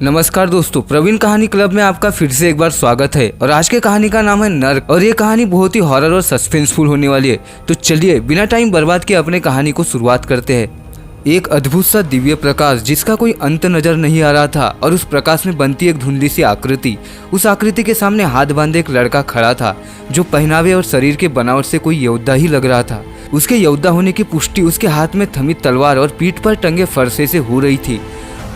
नमस्कार दोस्तों, प्रवीण कहानी क्लब में आपका फिर से एक बार स्वागत है। और आज के कहानी का नाम है नर्क और ये कहानी बहुत ही हॉरर और सस्पेंसफुल होने वाली है। तो चलिए बिना टाइम बर्बाद किए अपने कहानी को शुरुआत करते हैं। एक अद्भुत सा दिव्य प्रकाश जिसका कोई अंत नजर नहीं आ रहा था और उस प्रकाश में बनती एक धुंधली सी आकृति। उस आकृति के सामने हाथ बांधे एक लड़का खड़ा था जो पहनावे और शरीर के बनावट से कोई योद्धा ही लग रहा था। उसके योद्धा होने की पुष्टि उसके हाथ में थमी तलवार और पीठ पर टंगे फरसे से हो रही थी।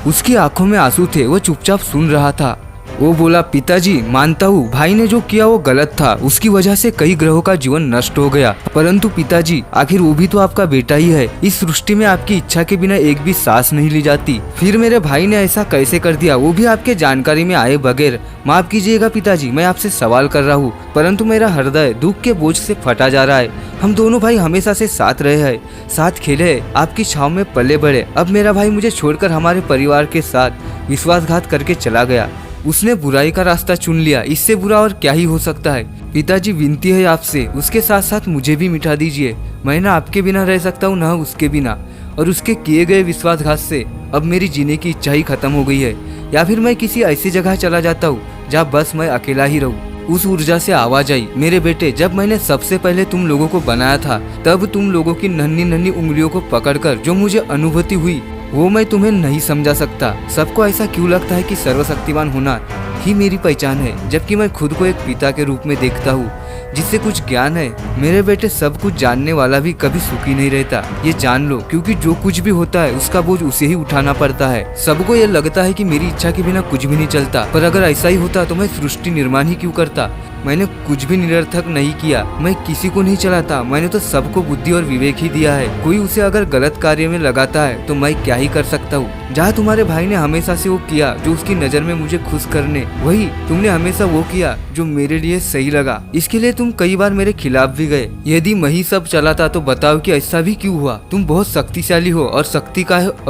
उसकी आंखों में आंसू थे, वो चुपचाप सुन रहा था। वो बोला, पिताजी मानता हूँ भाई ने जो किया वो गलत था, उसकी वजह से कई ग्रहों का जीवन नष्ट हो गया, परंतु पिताजी आखिर वो भी तो आपका बेटा ही है। इस सृष्टि में आपकी इच्छा के बिना एक भी सांस नहीं ली जाती, फिर मेरे भाई ने ऐसा कैसे कर दिया, वो भी आपके जानकारी में आए बगैर। माफ कीजिएगा पिताजी, मैं आपसे सवाल कर रहा हूँ, परंतु मेरा हृदय दुख के बोझ से फटा जा रहा है। हम दोनों भाई हमेशा से साथ रहे हैं, साथ खेले हैं, आपकी छाव में पले बढ़े। अब मेरा भाई मुझे छोड़कर हमारे परिवार के साथ विश्वासघात करके चला गया। उसने बुराई का रास्ता चुन लिया, इससे बुरा और क्या ही हो सकता है। पिताजी विनती है आपसे, उसके साथ साथ मुझे भी मिटा दीजिए। मैं ना आपके बिना रह सकता हूँ, ना उसके बिना। और उसके किए गए विश्वासघात से अब मेरी जीने की इच्छा ही खत्म हो गई है। या फिर मैं किसी ऐसी जगह चला जाता हूँ जहाँ बस मैं अकेला ही रहूँ। उस ऊर्जा से आवाज आई, मेरे बेटे, जब मैंने सबसे पहले तुम लोगों को बनाया था तब तुम लोगों की नन्ही नन्ही उंगलियों को पकड़कर जो मुझे अनुभूति हुई वो मैं तुम्हें नहीं समझा सकता। सबको ऐसा क्यों लगता है कि सर्वशक्तिमान होना ही मेरी पहचान है, जबकि मैं खुद को एक पिता के रूप में देखता हूँ जिससे कुछ ज्ञान है। मेरे बेटे, सब कुछ जानने वाला भी कभी सुखी नहीं रहता, ये जान लो, क्योंकि जो कुछ भी होता है उसका बोझ उसे ही उठाना पड़ता है। सबको ये लगता है कि मेरी इच्छा के बिना कुछ भी नहीं चलता, पर अगर ऐसा ही होता तो मैं सृष्टि निर्माण ही क्यों करता। मैंने कुछ भी निरर्थक नहीं किया, मैं किसी को नहीं चलाता, मैंने तो सबको बुद्धि और विवेक ही दिया है। कोई उसे अगर गलत कार्य में लगाता है तो मैं क्या ही कर सकता हूँ। जहाँ तुम्हारे भाई ने हमेशा से वो किया जो उसकी नजर में मुझे खुश करने, वही तुमने हमेशा वो किया जो मेरे लिए सही लगा। इसके लिए तुम कई बार मेरे खिलाफ भी गए। यदि मैं ही सब चलाता तो बताओ कि ऐसा भी क्यों हुआ। तुम बहुत शक्तिशाली हो और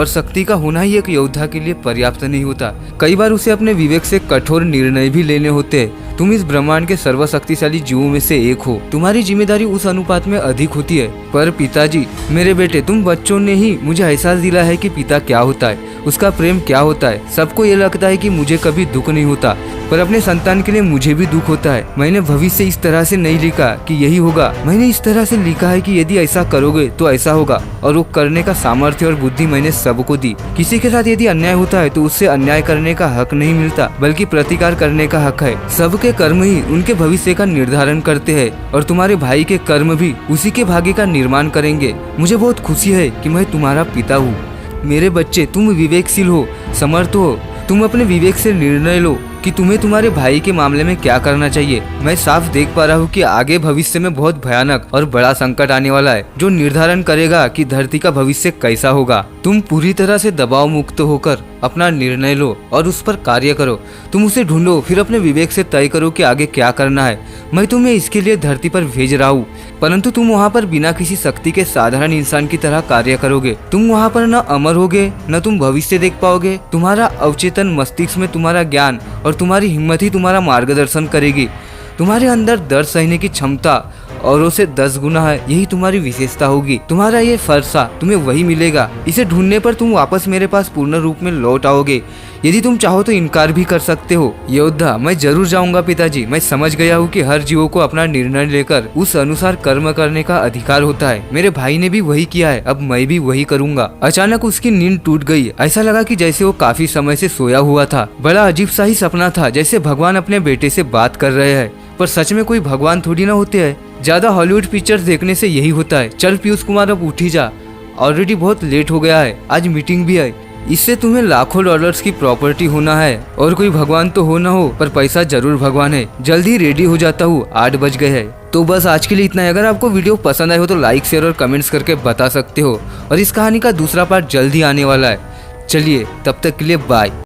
शक्ति का होना ही एक योद्धा के लिए पर्याप्त नहीं होता। कई बार उसे अपने विवेक से कठोर निर्णय भी लेने होते हैं। तुम इस ब्रह्मांड के सर्वशक्तिशाली जीवों में से एक हो, तुम्हारी जिम्मेदारी उस अनुपात में अधिक होती है। पर पिताजी, मेरे बेटे, तुम बच्चों ने ही मुझे एहसास दिलाया है कि पिता क्या होता है, उसका प्रेम क्या होता है। सबको ये लगता है कि मुझे कभी दुख नहीं होता, पर अपने संतान के लिए मुझे भी दुख होता है। मैंने भविष्य इस तरह से नहीं लिखा कि यही होगा, मैंने इस तरह से लिखा है कि यदि ऐसा करोगे तो ऐसा होगा, और वो करने का सामर्थ्य और बुद्धि मैंने सबको दी। किसी के साथ यदि अन्याय होता है तो उससे अन्याय करने का हक नहीं मिलता, बल्कि प्रतिकार करने का हक है। सबके कर्म ही उनके भविष्य का निर्धारण करते हैं, और तुम्हारे भाई के कर्म भी उसी के भाग्य का निर्माण करेंगे। मुझे बहुत खुशी है कि मैं तुम्हारा पिता हूँ। मेरे बच्चे, तुम विवेकशील हो, समर्थ हो, तुम अपने विवेक से निर्णय लो कि तुम्हें तुम्हारे भाई के मामले में क्या करना चाहिए। मैं साफ देख पा रहा हूँ कि आगे भविष्य में बहुत भयानक और बड़ा संकट आने वाला है जो निर्धारण करेगा कि धरती का भविष्य कैसा होगा। तुम पूरी तरह से दबाव मुक्त होकर अपना निर्णय लो और उस पर कार्य करो। तुम उसे ढूंढो, फिर अपने विवेक से तय करो कि आगे क्या करना है। मैं तुम्हें इसके लिए धरती पर भेज रहा हूँ, परंतु तुम वहाँ पर बिना किसी शक्ति के साधारण इंसान की तरह कार्य करोगे। तुम वहाँ पर न अमर होगे, न तुम भविष्य देख पाओगे। तुम्हारा अवचेतन मस्तिष्क में तुम्हारा ज्ञान और तुम्हारी हिम्मत ही तुम्हारा मार्गदर्शन करेगी। तुम्हारे अंदर दर्द सहने की क्षमता औरों से 10 गुना है, यही तुम्हारी विशेषता होगी। तुम्हारा ये फरसा तुम्हें वही मिलेगा। इसे ढूंढने पर तुम वापस मेरे पास पूर्ण रूप में लौट आओगे। यदि तुम चाहो तो इनकार भी कर सकते हो। योद्धा, मैं जरूर जाऊंगा पिताजी। मैं समझ गया हूँ कि हर जीवों को अपना निर्णय लेकर उस अनुसार कर्म करने का अधिकार होता है। मेरे भाई ने भी वही किया है, अब मैं भी वही करूंगा। अचानक उसकी नींद टूट गई। ऐसा लगा कि जैसे वो काफी समय से सोया हुआ था। बड़ा अजीब सा ही सपना था, जैसे भगवान अपने बेटे से बात कर रहे हैं। पर सच में कोई भगवान थोड़ी ना होते हैं। ज्यादा हॉलीवुड पिक्चर्स देखने से यही होता है। चल पीयूष कुमार, अब उठी जा, ऑलरेडी बहुत लेट हो गया है, आज मीटिंग भी है। इससे तुम्हें लाखों डॉलर्स की प्रॉपर्टी होना है, और कोई भगवान तो हो ना हो, पर पैसा जरूर भगवान है। जल्दी रेडी हो जाता हूँ, 8 बज गए हैं। तो बस आज के लिए इतना है। अगर आपको वीडियो पसंद आए हो तो लाइक, शेयर और कमेंट्स करके बता सकते हो, और इस कहानी का दूसरा पार्ट जल्दी आने वाला है। चलिए, तब तक के लिए बाय।